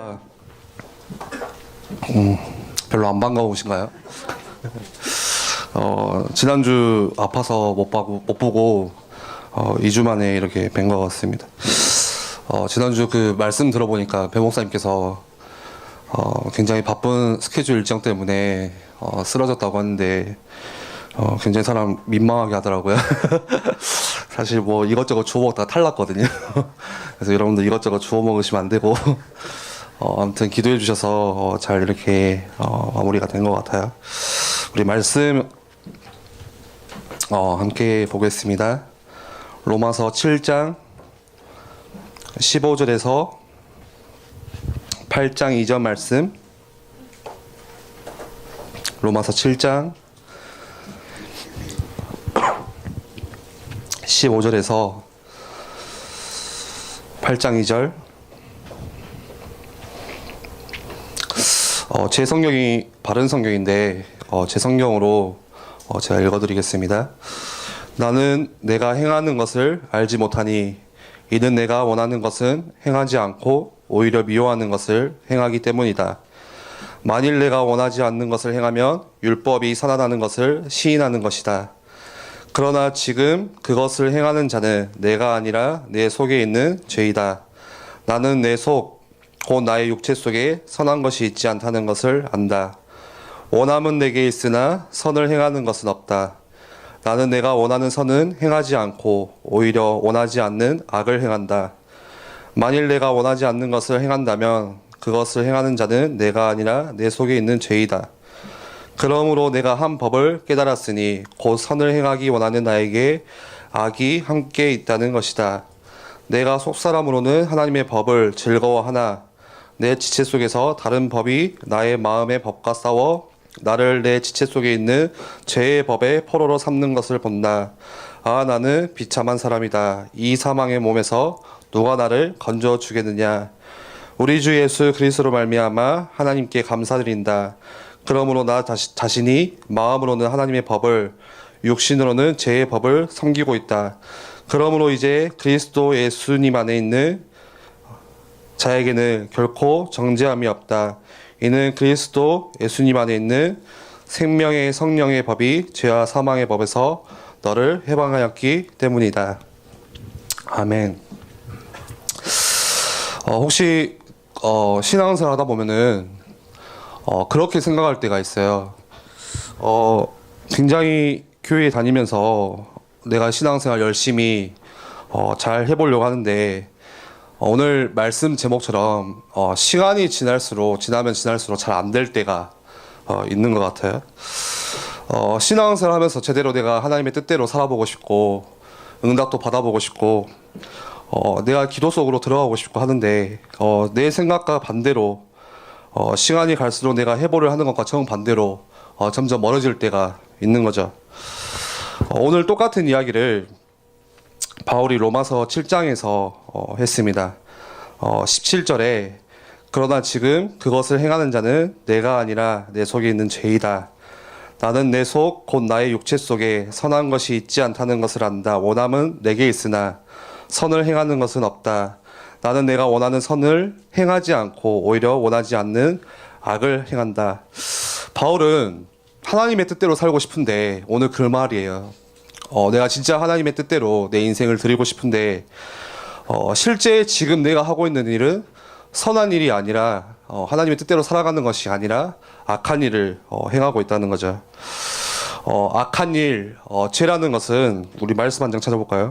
보니까 별로 안 반가우신가요? 지난주 아파서 못 보고 2주 만에 이렇게 뵌 것 같습니다. 지난주 그 말씀 들어보니까 배 목사님께서 굉장히 바쁜 스케줄 일정 때문에 쓰러졌다고 하는데 굉장히 사람 민망하게 하더라고요. 사실 뭐 이것저것 주워 먹다가 탈났거든요. 그래서 여러분들 이것저것 주워 먹으시면 안 되고 아무튼 기도해 주셔서 잘 이렇게 마무리가 된 것 같아요. 우리 말씀 함께 보겠습니다. 로마서 7장 15절에서 8장 2절 말씀. 로마서 7장 15절에서 8장 2절. 제 성경이 바른 성경인데 제 성경으로 제가 읽어드리겠습니다. 나는 내가 행하는 것을 알지 못하니 이는 내가 원하는 것은 행하지 않고 오히려 미워하는 것을 행하기 때문이다. 만일 내가 원하지 않는 것을 행하면 율법이 선하다는 것을 시인하는 것이다. 그러나 지금 그것을 행하는 자는 내가 아니라 내 속에 있는 죄이다. 나는 내 속, 곧 나의 육체 속에 선한 것이 있지 않다는 것을 안다. 원함은 내게 있으나 선을 행하는 것은 없다. 나는 내가 원하는 선은 행하지 않고 오히려 원하지 않는 악을 행한다. 만일 내가 원하지 않는 것을 행한다면 그것을 행하는 자는 내가 아니라 내 속에 있는 죄이다. 그러므로 내가 한 법을 깨달았으니 곧 선을 행하기 원하는 나에게 악이 함께 있다는 것이다. 내가 속사람으로는 하나님의 법을 즐거워하나 내 지체 속에서 다른 법이 나의 마음의 법과 싸워 나를 내 지체 속에 있는 죄의 법의 포로로 삼는 것을 본다. 아, 나는 비참한 사람이다. 이 사망의 몸에서 누가 나를 건져 주겠느냐. 우리 주 예수 그리스도로 말미암아 하나님께 감사드린다. 그러므로 나 자신이 마음으로는 하나님의 법을, 육신으로는 죄의 법을 섬기고 있다. 그러므로 이제 그리스도 예수님 안에 있는 자에게는 결코 정죄함이 없다. 이는 그리스도 예수님 안에 있는 생명의 성령의 법이 죄와 사망의 법에서 너를 해방하였기 때문이다. 아멘. 혹시 신앙생활 하다 보면은 그렇게 생각할 때가 있어요. 굉장히 교회에 다니면서 내가 신앙생활 열심히 잘 해보려고 하는데 오늘 말씀 제목처럼 시간이 지나면 지날수록 잘 안 될 때가 있는 것 같아요. 신앙생활 하면서 제대로 내가 하나님의 뜻대로 살아보고 싶고 응답도 받아보고 싶고 내가 기도 속으로 들어가고 싶고 하는데 내 생각과 반대로 시간이 갈수록 내가 해보려 하는 것과 정반대로 점점 멀어질 때가 있는 거죠. 오늘 똑같은 이야기를 바울이 로마서 7장에서 했습니다. 17절에 그러나 지금 그것을 행하는 자는 내가 아니라 내 속에 있는 죄이다. 나는 내 속 곧 나의 육체 속에 선한 것이 있지 않다는 것을 안다. 원함은 내게 있으나 선을 행하는 것은 없다. 나는 내가 원하는 선을 행하지 않고 오히려 원하지 않는 악을 행한다. 바울은 하나님의 뜻대로 살고 싶은데 오늘 그 말이에요. 내가 진짜 하나님의 뜻대로 내 인생을 드리고 싶은데 실제 지금 내가 하고 있는 일은 선한 일이 아니라 하나님의 뜻대로 살아가는 것이 아니라 악한 일을 행하고 있다는 거죠. 악한 일, 죄라는 것은 우리 말씀 한 장 찾아볼까요?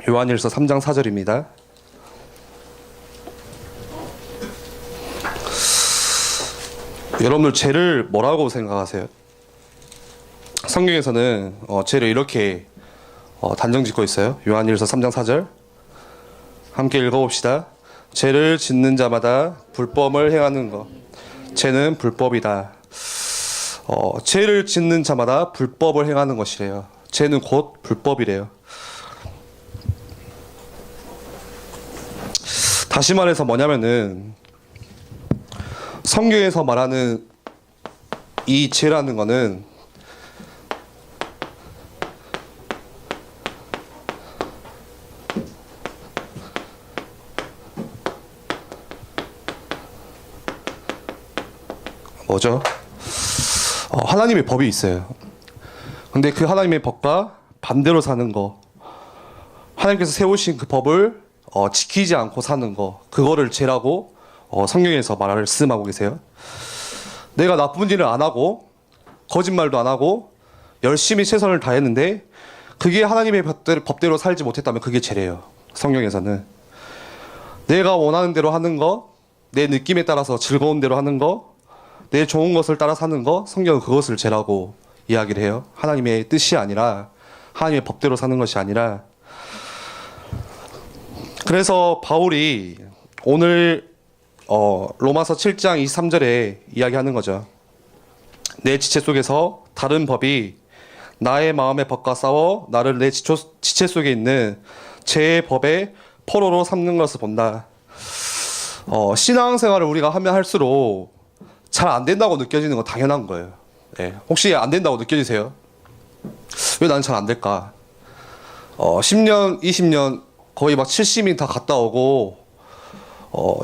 요한일서 3장 4절입니다. 여러분들 죄를 뭐라고 생각하세요? 성경에서는 죄를 이렇게 단정 짓고 있어요. 요한일서 3장 4절 함께 읽어봅시다. 죄를 짓는 자마다 불법을 행하는 것, 죄는 불법이다. 죄를 짓는 자마다 불법을 행하는 것이래요. 죄는 곧 불법이래요. 다시 말해서 뭐냐면은 성경에서 말하는 이 죄라는 거는 뭐죠? 하나님의 법이 있어요. 근데 그 하나님의 법과 반대로 사는 거, 하나님께서 세우신 그 법을 지키지 않고 사는 거, 그거를 죄라고 성경에서 말씀하고 계세요. 내가 나쁜 일을 안 하고 거짓말도 안 하고 열심히 최선을 다했는데 그게 하나님의 법대로 살지 못했다면 그게 죄래요. 성경에서는 내가 원하는 대로 하는 거, 내 느낌에 따라서 즐거운 대로 하는 거, 내 좋은 것을 따라 사는 거, 성경은 그것을 죄라고 이야기를 해요. 하나님의 뜻이 아니라, 하나님의 법대로 사는 것이 아니라. 그래서 바울이 오늘 로마서 7장 23절에 이야기하는 거죠. 내 지체 속에서 다른 법이 나의 마음의 법과 싸워 나를 내 지체 속에 있는 죄의 법의 포로로 삼는 것을 본다. 신앙생활을 우리가 하면 할수록 잘 안 된다고 느껴지는 건 당연한 거예요. 네. 혹시 안 된다고 느껴지세요? 왜 나는 잘 안 될까? 10년, 20년 거의 막 70인 다 갔다 오고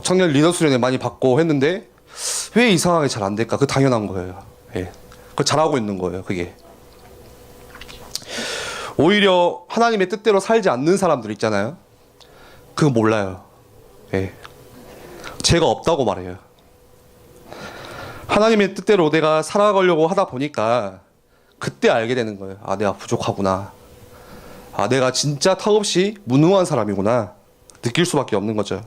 청년 리더 수련회 많이 받고 했는데 왜 이상하게 잘 안 될까? 그 당연한 거예요. 예. 그걸 잘하고 있는 거예요. 그게. 오히려 하나님의 뜻대로 살지 않는 사람들 있잖아요. 그거 몰라요. 예. 죄가 없다고 말해요. 하나님의 뜻대로 내가 살아가려고 하다 보니까 그때 알게 되는 거예요. 아, 내가 부족하구나. 아, 내가 진짜 턱없이 무능한 사람이구나. 느낄 수밖에 없는 거죠.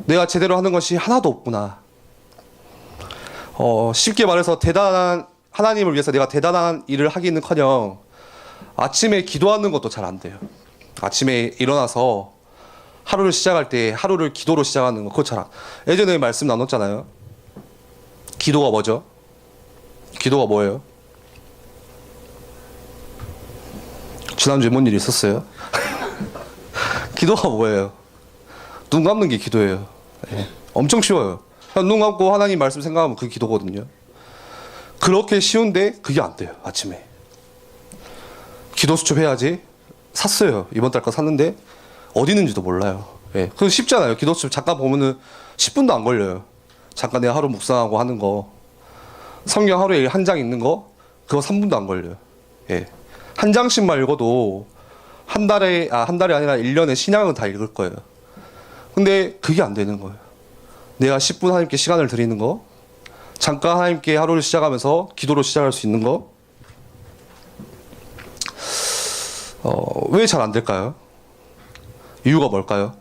내가 제대로 하는 것이 하나도 없구나. 쉽게 말해서 하나님을 위해서 내가 대단한 일을 하기는커녕 아침에 기도하는 것도 잘 안 돼요. 아침에 일어나서 하루를 시작할 때 하루를 기도로 시작하는 거, 그거 잘 안. 예전에 말씀 나눴잖아요. 기도가 뭐죠? 기도가 뭐예요? 지난주에 뭔 일이 있었어요? 기도가 뭐예요? 눈 감는 게 기도예요. 네. 엄청 쉬워요. 그냥 눈 감고 하나님 말씀 생각하면 그게 기도거든요. 그렇게 쉬운데 그게 안 돼요. 아침에 기도 수첩 해야지. 샀어요. 이번 달 거 샀는데 어디 있는지도 몰라요. 예. 그거 쉽잖아요. 기도 수첩 잠깐 보면은 10분도 안 걸려요. 잠깐 내가 하루 묵상하고 하는 거, 성경 하루에 한 장 읽는 거, 그거 3분도 안 걸려요. 예. 한 장씩만 읽어도 한 달이 아니라 1년에 신약은 다 읽을 거예요. 근데 그게 안 되는 거예요. 내가 10분 하나님께 시간을 드리는 거, 잠깐 하나님께 하루를 시작하면서 기도로 시작할 수 있는 거, 왜 잘 안 될까요? 이유가 뭘까요?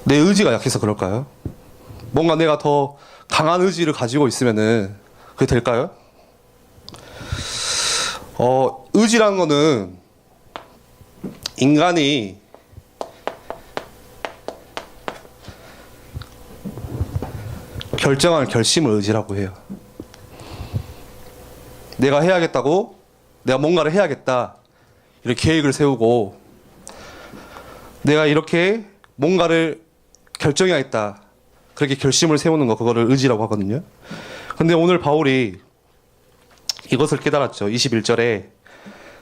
내 의지가 약해서 그럴까요? 뭔가 내가 더 강한 의지를 가지고 있으면은 그게 될까요? 의지라는 거는 인간이 결정할 결심을 의지라고 해요. 내가 해야겠다고, 내가 뭔가를 해야겠다, 이렇게 계획을 세우고, 내가 이렇게 뭔가를 결정해야겠다, 그렇게 결심을 세우는 거, 그거를 의지라고 하거든요. 근데 오늘 바울이 이것을 깨달았죠. 21절에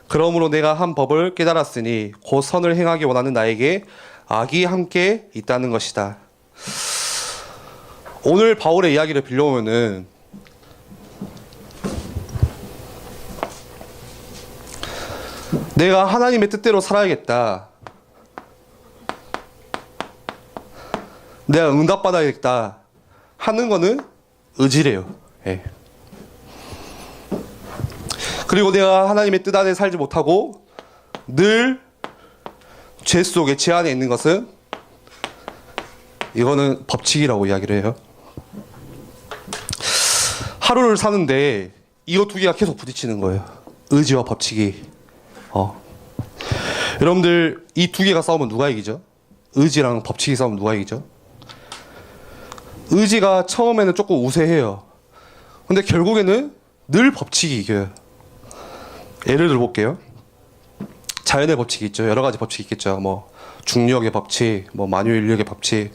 그러므로 내가 한 법을 깨달았으니 곧 선을 행하기 원하는 나에게 악이 함께 있다는 것이다. 오늘 바울의 이야기를 빌려오면은 내가 하나님의 뜻대로 살아야겠다, 내가 응답받아야겠다 하는 거는 의지래요. 예. 그리고 내가 하나님의 뜻 안에 살지 못하고 늘 죄 속에, 죄 안에 있는 것은, 이거는 법칙이라고 이야기를 해요. 하루를 사는데 이거 두 개가 계속 부딪히는 거예요. 의지와 법칙이. 여러분들, 이 두 개가 싸우면 누가 이기죠? 의지랑 법칙이 싸우면 누가 이기죠? 의지가 처음에는 조금 우세해요. 근데 결국에는 늘 법칙이 이겨요. 예를 들어볼게요. 자연의 법칙이 있죠. 여러 가지 법칙이 있겠죠. 뭐 중력의 법칙, 뭐 만유인력의 법칙.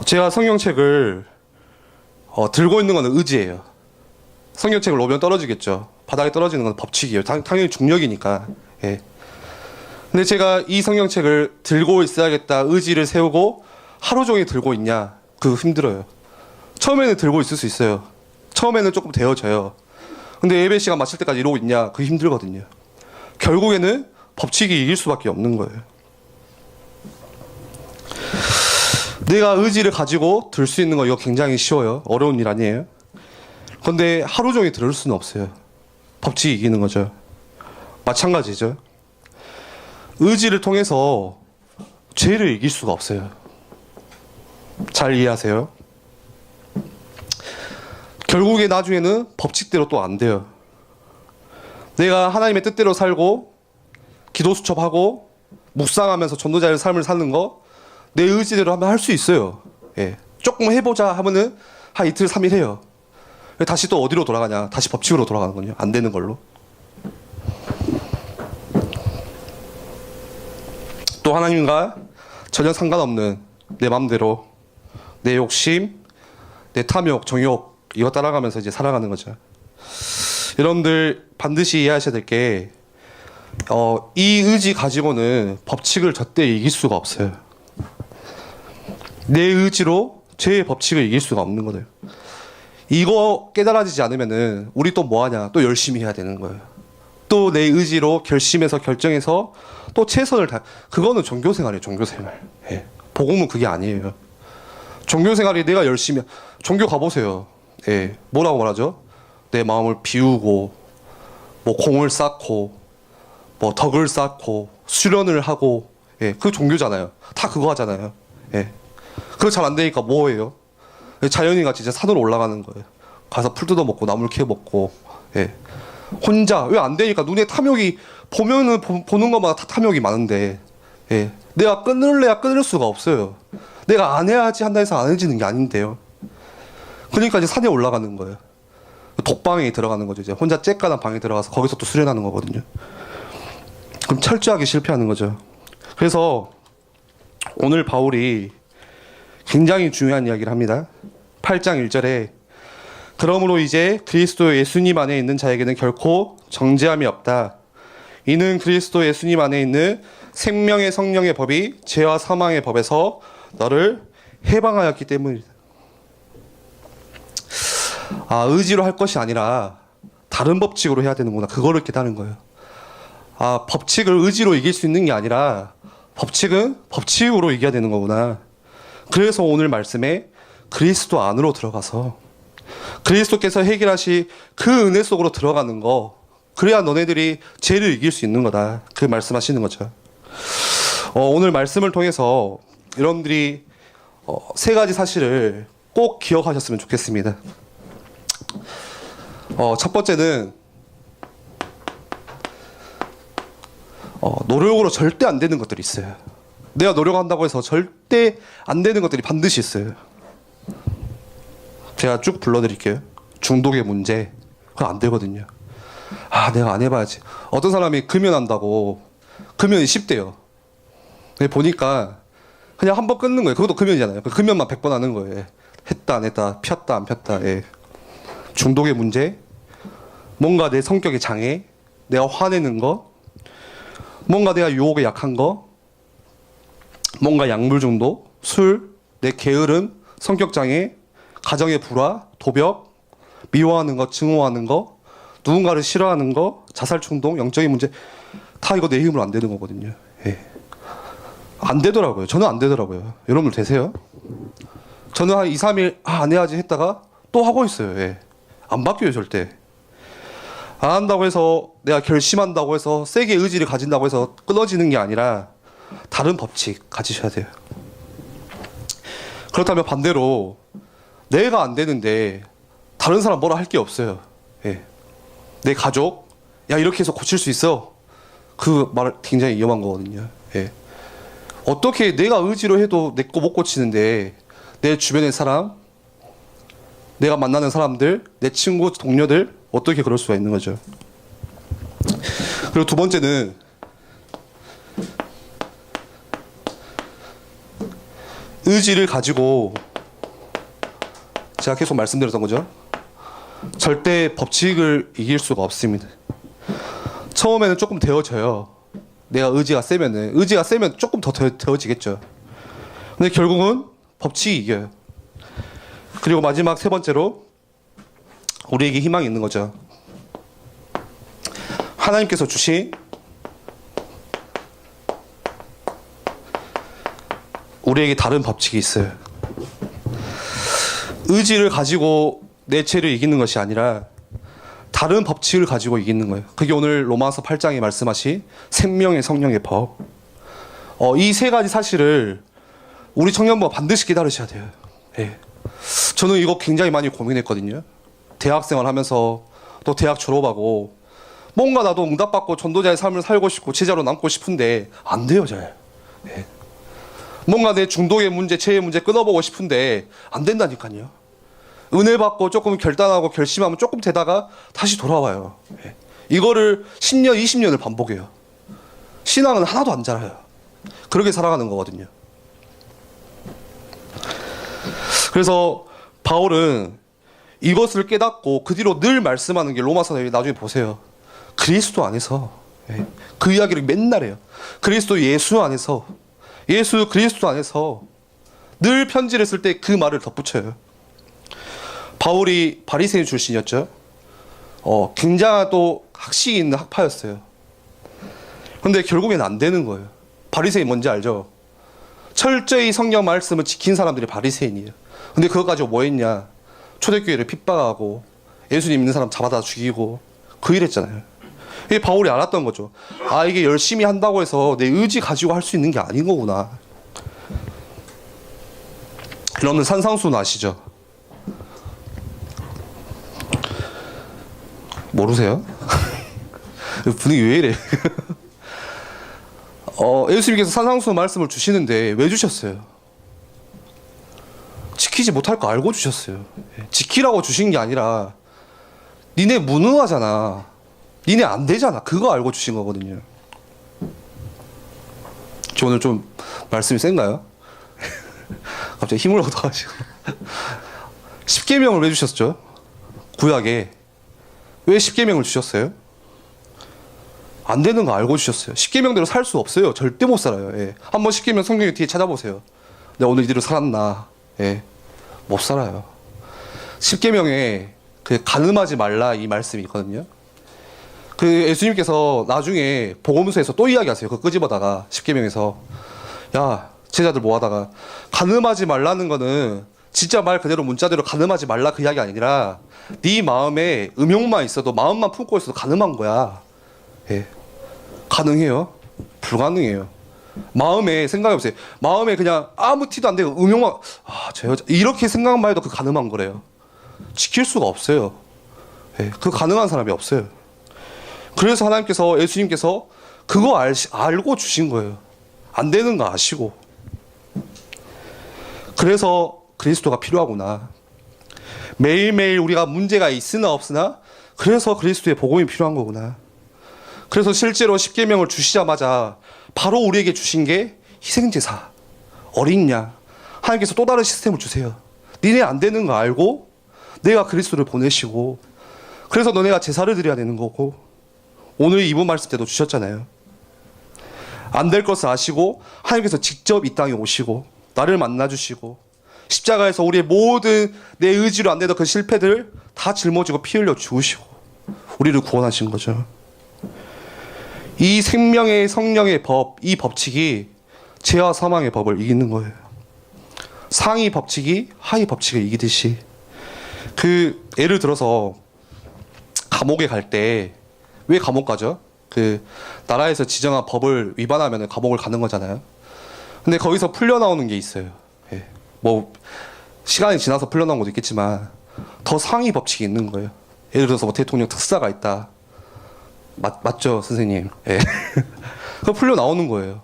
제가 성경책을 들고 있는 거는 의지예요. 성경책을 놓으면 떨어지겠죠. 바닥에 떨어지는 건 법칙이에요. 당연히 중력이니까. 예. 근데 제가 이 성경책을 들고 있어야겠다 의지를 세우고 하루 종일 들고 있냐? 그거 힘들어요. 처음에는 들고 있을 수 있어요. 처음에는 조금 데워져요. 근데 예배 시간 마칠 때까지 이러고 있냐? 그게 힘들거든요. 결국에는 법칙이 이길 수밖에 없는 거예요. 내가 의지를 가지고 들 수 있는 거 이거 굉장히 쉬워요. 어려운 일 아니에요. 근데 하루 종일 들을 수는 없어요. 법칙이 이기는 거죠. 마찬가지죠. 의지를 통해서 죄를 이길 수가 없어요. 잘 이해하세요? 결국에 나중에는 법칙대로 또 안 돼요. 내가 하나님의 뜻대로 살고 기도 수첩하고 묵상하면서 전도자의 삶을 사는 거 내 의지대로 하면 할 수 있어요. 예. 조금 해보자 하면은 한 이틀 3일 해요. 다시 또 어디로 돌아가냐? 다시 법칙으로 돌아가는 거냐? 안 되는 걸로. 또 하나님과 전혀 상관없는 내 맘대로 내 욕심, 내 탐욕, 정욕 이거 따라가면서 이제 살아가는 거죠. 여러분들 반드시 이해하셔야 될 게 이 의지 가지고는 법칙을 절대 이길 수가 없어요. 내 의지로 죄의 법칙을 이길 수가 없는 거예요. 이거 깨달아지지 않으면은 우리 또 뭐 하냐? 또 열심히 해야 되는 거예요. 또 내 의지로 결심해서 결정해서 또 최선을 다. 그거는 종교 생활이에요. 종교 생활. 예. 복음은 그게 아니에요. 종교 생활이 내가 열심히 종교 가보세요. 예. 뭐라고 말하죠? 내 마음을 비우고 뭐 공을 쌓고 뭐 덕을 쌓고 수련을 하고 예. 그 종교잖아요. 다 그거 하잖아요. 예. 그거 잘 안 되니까 뭐예요? 자연인과 진짜 산으로 올라가는 거예요. 가서 풀 뜯어 먹고 나물 캐 먹고 예. 혼자 왜 안 되니까 눈에 탐욕이 보면은 보는 것마다 다 탐욕이 많은데 예. 내가 끊을래야 끊을 수가 없어요. 내가 안 해야지 한다 해서 안 해지는 게 아닌데요. 그러니까 이제 산에 올라가는 거예요. 독방에 들어가는 거죠. 이제 혼자 쬐깐한 방에 들어가서 거기서 또 수련하는 거거든요. 그럼 철저하게 실패하는 거죠. 그래서 오늘 바울이 굉장히 중요한 이야기를 합니다. 8장 1절에 그러므로 이제 그리스도 예수님 안에 있는 자에게는 결코 정죄함이 없다. 이는 그리스도 예수님 안에 있는 생명의 성령의 법이 죄와 사망의 법에서 너를 해방하였기 때문이다. 아, 의지로 할 것이 아니라 다른 법칙으로 해야 되는구나. 그거를 깨달은 거예요. 아, 법칙을 의지로 이길 수 있는 게 아니라 법칙은 법칙으로 이겨야 되는 거구나. 그래서 오늘 말씀에 그리스도 안으로 들어가서 그리스도께서 해결하시 그 은혜 속으로 들어가는 거, 그래야 너네들이 죄를 이길 수 있는 거다. 그 말씀하시는 거죠. 오늘 말씀을 통해서 여러분들이 세 가지 사실을 꼭 기억하셨으면 좋겠습니다. 첫 번째는 노력으로 절대 안 되는 것들이 있어요. 내가 노력한다고 해서 절대 안 되는 것들이 반드시 있어요. 제가 쭉 불러드릴게요. 중독의 문제. 그거 안 되거든요. 아, 내가 안 해봐야지. 어떤 사람이 금연한다고, 금연이 쉽대요. 근데 보니까 그냥 한 번 끊는 거예요. 그것도 금연이잖아요. 금연만 100번 하는 거예요. 했다 안 했다, 폈다 안 폈다. 예. 중독의 문제, 뭔가 내 성격의 장애, 내가 화내는 거, 뭔가 내가 유혹에 약한 거, 뭔가 약물 중독, 술, 내 게으름, 성격 장애, 가정의 불화, 도벽, 미워하는 거, 증오하는 거, 누군가를 싫어하는 거, 자살 충동, 영적인 문제, 다 이거 내 힘으로 안 되는 거거든요. 예. 안 되더라고요. 저는 안 되더라고요. 여러분들 되세요? 저는 한 2, 3일 안 해야지 했다가 또 하고 있어요. 예. 안 바뀌어요, 절대. 안 한다고 해서 내가 결심한다고 해서 세게 의지를 가진다고 해서 끊어지는 게 아니라 다른 법칙 가지셔야 돼요. 그렇다면 반대로 내가 안 되는데 다른 사람 뭐라 할 게 없어요. 예. 내 가족, 야 이렇게 해서 고칠 수 있어. 그 말 굉장히 위험한 거거든요. 예. 어떻게 내가 의지로 해도 내 거 못 고치는데 내 주변의 사람, 내가 만나는 사람들, 내 친구, 동료들 어떻게 그럴 수가 있는 거죠. 그리고 두 번째는 의지를 가지고 제가 계속 말씀드렸던 거죠. 절대 법칙을 이길 수가 없습니다. 처음에는 조금 데워져요. 내가 의지가 세면 조금 더 되어지겠죠. 근데 결국은 법칙이 이겨요. 그리고 마지막 세 번째로 우리에게 희망이 있는 거죠. 하나님께서 주신 우리에게 다른 법칙이 있어요. 의지를 가지고 내 죄를 이기는 것이 아니라 다른 법칙을 가지고 이기는 거예요. 그게 오늘 로마서 8장에 말씀하신 생명의 성령의 법. 이 세 가지 사실을 우리 청년부가 반드시 깨달으셔야 돼요. 예. 저는 이거 굉장히 많이 고민했거든요. 대학생활 하면서 또 대학 졸업하고 뭔가 나도 응답받고 전도자의 삶을 살고 싶고 제자로 남고 싶은데 안 돼요, 잘. 예. 뭔가 내 중독의 문제, 죄의 문제 끊어보고 싶은데 안 된다니까요. 은혜 받고 조금 결단하고 결심하면 조금 되다가 다시 돌아와요. 예. 이거를 10년, 20년을 반복해요. 신앙은 하나도 안 자라요. 그렇게 살아가는 거거든요. 그래서 바울은 이것을 깨닫고 그 뒤로 늘 말씀하는 게 로마서에 나중에 보세요. 그리스도 안에서, 예. 그 이야기를 맨날 해요. 그리스도 예수 안에서, 예수 그리스도 안에서 늘 편지를 쓸 때 그 말을 덧붙여요. 바울이 바리새인 출신이었죠. 굉장한 또 학식이 있는 학파였어요. 근데 결국엔 안 되는 거예요. 바리새인 뭔지 알죠? 철저히 성경 말씀을 지킨 사람들이 바리새인이에요. 근데 그것 가지고 뭐 했냐? 초대교회를 핍박하고 예수님 믿는 사람 잡아다 죽이고 그 일했잖아요. 이게 바울이 알았던 거죠. 아, 이게 열심히 한다고 해서 내 의지 가지고 할 수 있는 게 아닌 거구나. 여러분 산상수훈 아시죠? 모르세요? 분위기 왜 이래? 예수님께서 산상수훈 말씀을 주시는데 왜 주셨어요? 지키지 못할 거 알고 주셨어요. 지키라고 주신 게 아니라 니네 무능하잖아. 니네 안 되잖아. 그거 알고 주신 거거든요. 저 오늘 좀 말씀이 센가요? 갑자기 힘을 얻어가지고. 십계명을 왜 주셨죠? 구약에. 왜 십계명을 주셨어요? 안 되는 거 알고 주셨어요. 십계명대로 살 수 없어요. 절대 못 살아요. 예. 한번 십계명 성경 뒤에 찾아보세요. 내가 오늘 이대로 살았나? 예. 못 살아요. 십계명에 그 간음하지 말라 이 말씀이 있거든요. 그 예수님께서 나중에 복음서에서 또 이야기하세요. 그거 끄집어다가 십계명에서 야 제자들 모아다가 간음하지 말라는 거는 진짜 말 그대로 문자대로 간음하지 말라 그 이야기 아니라 네 마음에 음욕만 있어도 마음만 품고 있어도 간음한 거야. 예. 가능해요? 불가능해요. 마음에 생각해보세요. 마음에 그냥 아무 티도 안 되고 음욕만 저 여자 이렇게 생각만 해도 그 가능한 거래요. 지킬 수가 없어요. 예. 그 가능한 사람이 없어요. 그래서 하나님께서 예수님께서 그거 알고 주신 거예요. 안 되는 거 아시고. 그래서 그리스도가 필요하구나. 매일매일 우리가 문제가 있으나 없으나 그래서 그리스도의 복음이 필요한 거구나. 그래서 실제로 십계명을 주시자마자 바로 우리에게 주신 게 희생제사, 어린 양. 하나님께서 또 다른 시스템을 주세요. 니네 안 되는 거 알고 내가 그리스도를 보내시고 그래서 너네가 제사를 드려야 되는 거고 오늘 이번 말씀 때도 주셨잖아요. 안 될 것을 아시고 하나님께서 직접 이 땅에 오시고 나를 만나주시고 십자가에서 우리의 모든 내 의지로 안 되던 그 실패들 다 짊어지고 피 흘려 죽으시고 우리를 구원하신 거죠. 이 생명의 성령의 법, 이 법칙이 죄와 사망의 법을 이기는 거예요. 상위 법칙이 하위 법칙을 이기듯이. 예를 들어서 감옥에 갈 때 왜 감옥 가죠? 나라에서 지정한 법을 위반하면 감옥을 가는 거잖아요. 근데 거기서 풀려 나오는 게 있어요. 예. 뭐 시간이 지나서 풀려 나온 것도 있겠지만 더 상위 법칙이 있는 거예요. 예를 들어서 뭐 대통령 특사가 있다. 맞죠, 선생님? 예. 그거 풀려 나오는 거예요.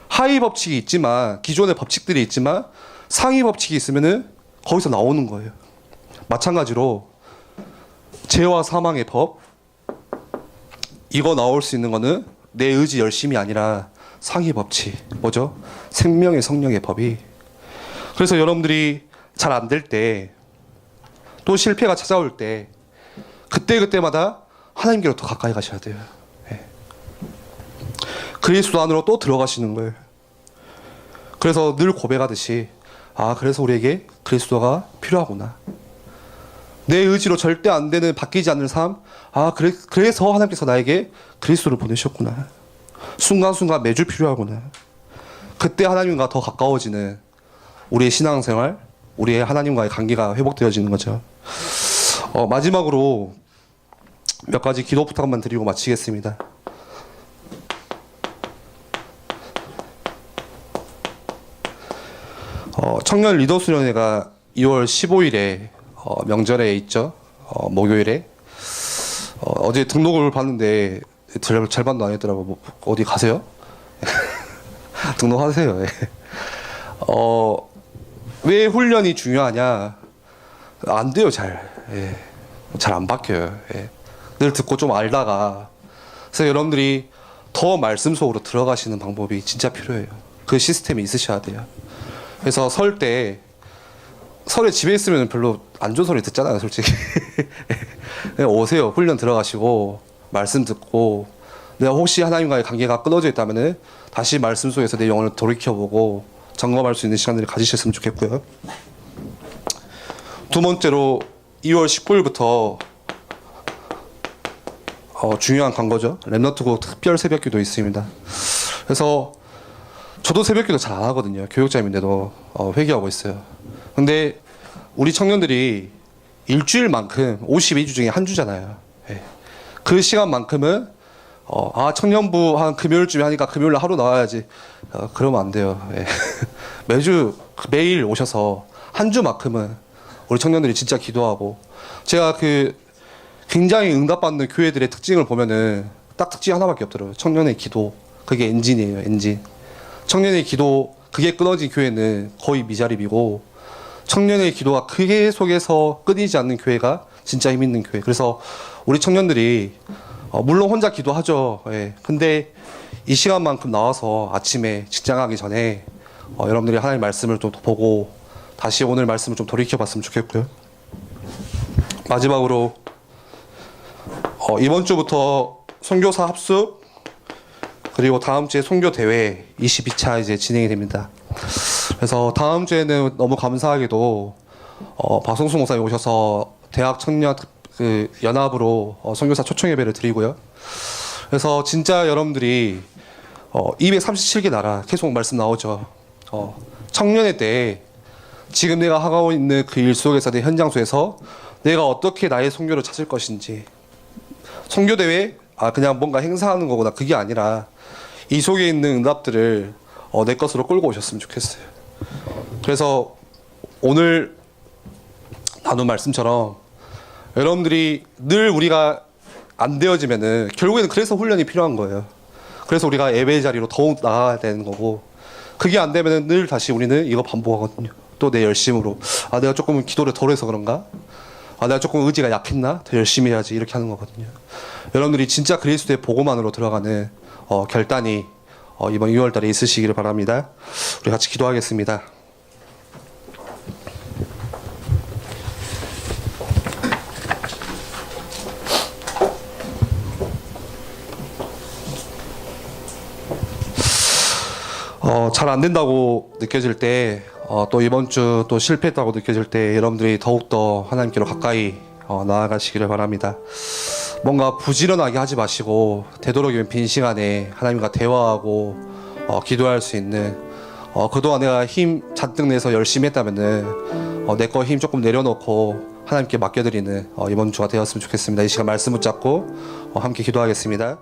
하위 법칙이 있지만 기존의 법칙들이 있지만 상위 법칙이 있으면은 거기서 나오는 거예요. 마찬가지로 죄와 사망의 법 이거 나올 수 있는 거는 내 의지 열심이 아니라 상위 법칙 뭐죠? 생명의 성령의 법이. 그래서 여러분들이 잘 안 될 때 또 실패가 찾아올 때 그때마다 하나님께로 더 가까이 가셔야 돼요. 예. 그리스도 안으로 또 들어가시는 거예요. 그래서 늘 고백하듯이 그래서 우리에게 그리스도가 필요하구나. 내 의지로 절대 안 되는 바뀌지 않는 삶. 그래서 하나님께서 나에게 그리스도를 보내셨구나. 순간순간 매주 필요하구나. 그때 하나님과 더 가까워지는 우리의 신앙생활, 우리의 하나님과의 관계가 회복되어지는 거죠. 마지막으로 몇 가지 기도 부탁만 드리고 마치겠습니다. 청년 리더 수련회가 2월 15일에 명절에 있죠. 목요일에. 어제 등록을 봤는데 절반도 안 했더라고. 어디 가세요? 등록하세요. 예. 왜 훈련이 중요하냐? 안 돼요, 잘. 예. 잘 안 바뀌어요. 예. 늘 듣고 좀 알다가. 그래서 여러분들이 더 말씀 속으로 들어가시는 방법이 진짜 필요해요. 그 시스템이 있으셔야 돼요. 그래서 설에 집에 있으면 별로 안 좋은 소리 듣잖아요, 솔직히. 그냥 오세요. 훈련 들어가시고 말씀 듣고 내가 혹시 하나님과의 관계가 끊어져 있다면은 다시 말씀 속에서 내 영혼을 돌이켜보고 점검할 수 있는 시간들을 가지셨으면 좋겠고요. 두 번째로 2월 19일부터 중요한 광고죠. 렘넌트국 특별 새벽기도 있습니다. 그래서 저도 새벽기도 잘 안 하거든요. 교육자님인데도 회개하고 있어요. 근데 우리 청년들이 일주일만큼 52주 중에 한 주잖아요. 예. 그 시간만큼은 청년부 한 금요일쯤에 하니까 금요일 하루 나와야지. 그러면 안 돼요. 예. 매일 오셔서 한 주만큼은 우리 청년들이 진짜 기도하고, 제가 굉장히 응답받는 교회들의 특징을 보면은 딱 특징 하나밖에 없더라고요. 청년의 기도. 그게 엔진이에요, 엔진. 청년의 기도, 그게 끊어진 교회는 거의 미자립이고, 청년의 기도가 그게 속에서 끊이지 않는 교회가 진짜 힘 있는 교회. 그래서 우리 청년들이 물론 혼자 기도하죠. 예. 근데 이 시간만큼 나와서 아침에 직장 가기 전에 여러분들이 하나님 말씀을 좀 보고 다시 오늘 말씀을 좀 돌이켜봤으면 좋겠고요. 마지막으로 이번 주부터 선교사 합숙, 그리고 다음 주에 선교 대회 22차 이제 진행이 됩니다. 그래서 다음 주에는 너무 감사하게도 박성수 목사님 오셔서 대학 청년 연합으로 선교사 초청 예배를 드리고요. 그래서 진짜 여러분들이 237개 나라 계속 말씀 나오죠. 청년의 때 지금 내가 하고 있는 그 일 속에서, 내 현장 속에서 내가 어떻게 나의 선교를 찾을 것인지. 선교 대회 그냥 뭔가 행사하는 거구나, 그게 아니라 이 속에 있는 응답들을 내 것으로 끌고 오셨으면 좋겠어요. 그래서 오늘 나눈 말씀처럼 여러분들이 늘 우리가 안 되어지면은 결국에는 그래서 훈련이 필요한 거예요. 그래서 우리가 예배 자리로 더욱 나가야 되는 거고, 그게 안 되면은 늘 다시 우리는 이거 반복하거든요. 또 내 열심으로 내가 조금 기도를 덜 해서 그런가? 내가 조금 의지가 약했나? 더 열심히 해야지, 이렇게 하는 거거든요. 여러분들이 진짜 그리스도의 복음만으로 들어가는 결단이 이번 6월 달에 있으시기를 바랍니다. 우리 같이 기도하겠습니다. 잘 안 된다고 느껴질 때, 또 이번 주 또 실패했다고 느껴질 때 여러분들이 더욱더 하나님께로 가까이 나아가시기를 바랍니다. 뭔가 부지런하게 하지 마시고 되도록이면 빈 시간에 하나님과 대화하고 기도할 수 있는, 그동안 내가 힘 잔뜩 내서 열심히 했다면은 내 거 힘 조금 내려놓고 하나님께 맡겨드리는 이번 주가 되었으면 좋겠습니다. 이 시간 말씀 붙잡고 함께 기도하겠습니다.